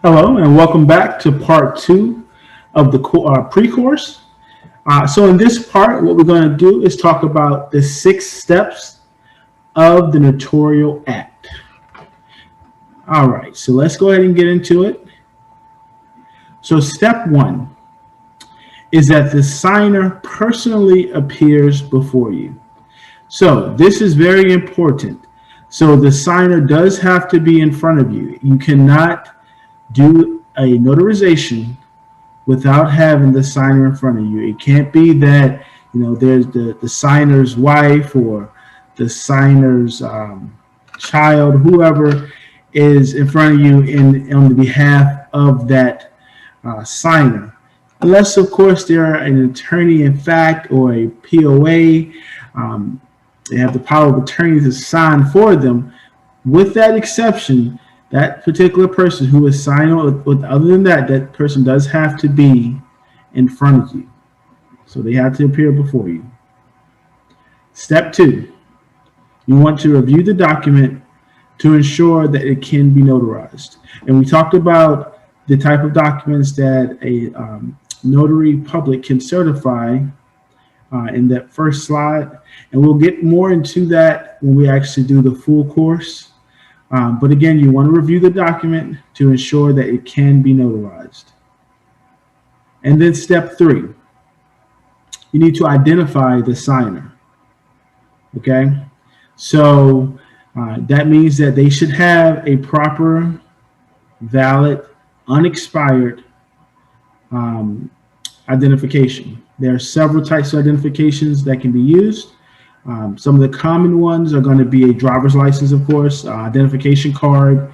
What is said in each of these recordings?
Hello and welcome back to part two of the pre-course. So in this part, what we're going to do is talk about the 6 steps of the Notarial Act. All right, so let's go ahead and get into it. So step 1 is that the signer personally appears before you. So this is very important. So the signer does have to be in front of you. You cannot do a notarization without having the signer in front of you. It can't be that, there's the signer's wife or the signer's child, whoever is in front of you on the behalf of that signer. Unless, of course, they're an attorney in fact or a POA. They have the power of attorney to sign for them. With that exception, that particular person who is signing, other than that, that person does have to be in front of you. So they have to appear before you. Step 2, you want to review the document to ensure that it can be notarized. And we talked about the type of documents that a notary public can certify in that first slide. And we'll get more into that when we actually do the full course. But again, you want to review the document to ensure that it can be notarized. And then step 3, you need to identify the signer. Okay, so that means that they should have a proper, valid, unexpired identification. There are several types of identifications that can be used. Some of the common ones are going to be a driver's license, of course, identification card.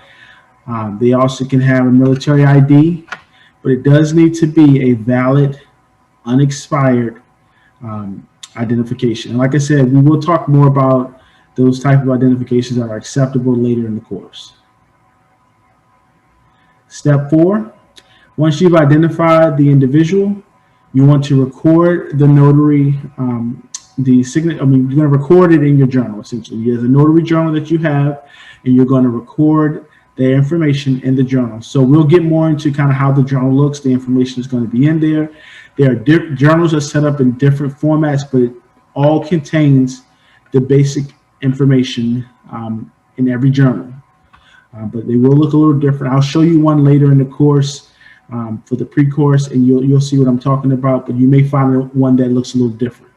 They also can have a military ID, but it does need to be a valid, unexpired identification. And like I said, we will talk more about those type of identifications that are acceptable later in the course. Step 4, once you've identified the individual, you want to record the notary the signature. You're going to record it in your journal. Essentially, there's a notary journal that you have, and you're going to record their information in the journal. So we'll get more into kind of how the journal looks. The information is going to be in there. There are journals are set up in different formats, but it all contains the basic information in every journal. But they will look a little different. I'll show you one later in the course for the pre-course, and you'll see what I'm talking about. But you may find one that looks a little different.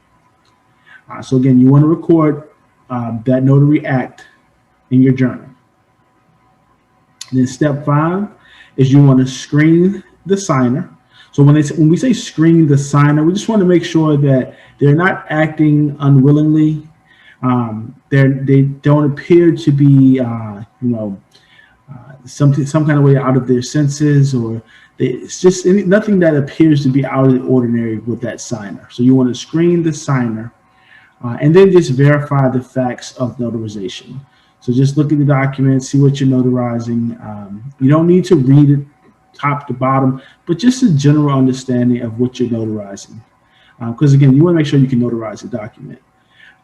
So again, you want to record that notary act in your journal. And then step 5 is you want to screen the signer. So when we say screen the signer, we just want to make sure that they're not acting unwillingly. They don't appear to be, some kind of way out of their senses, or it's just nothing that appears to be out of the ordinary with that signer. So you want to screen the signer. And then just verify the facts of notarization. So just look at the document, see what you're notarizing. You don't need to read it top to bottom, but just a general understanding of what you're notarizing. Because again, you want to make sure you can notarize the document.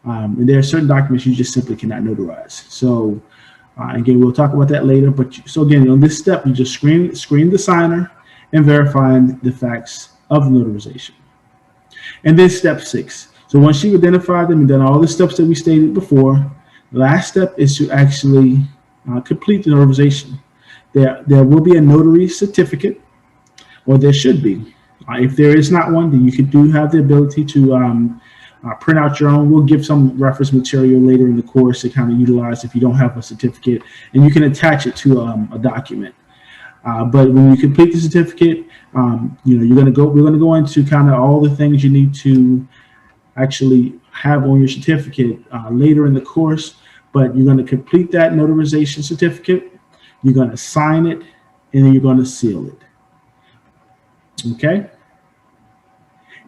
And there are certain documents you just simply cannot notarize. So again, we'll talk about that later. So again, on this step, you just screen the signer and verifying the facts of the notarization. And then step 6. So once you've identified them and done all the steps that we stated before, the last step is to actually complete the notarization. There will be a notary certificate, or there should be. If there is not one, then you do have the ability to print out your own. We'll give some reference material later in the course to kind of utilize if you don't have a certificate, and you can attach it to a document. But when you complete the certificate, we're going to go into kind of all the things you need to actually have on your certificate later in the course. But you're going to complete that notarization certificate, you're going to sign it, and then you're going to seal it. Okay?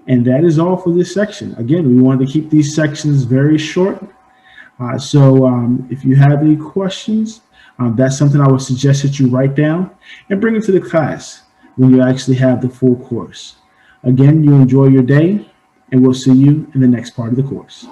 And that is all for this section. Again, we wanted to keep these sections very short. So if you have any questions, that's something I would suggest that you write down and bring it to the class when you actually have the full course. Again, you enjoy your day, and we'll see you in the next part of the course.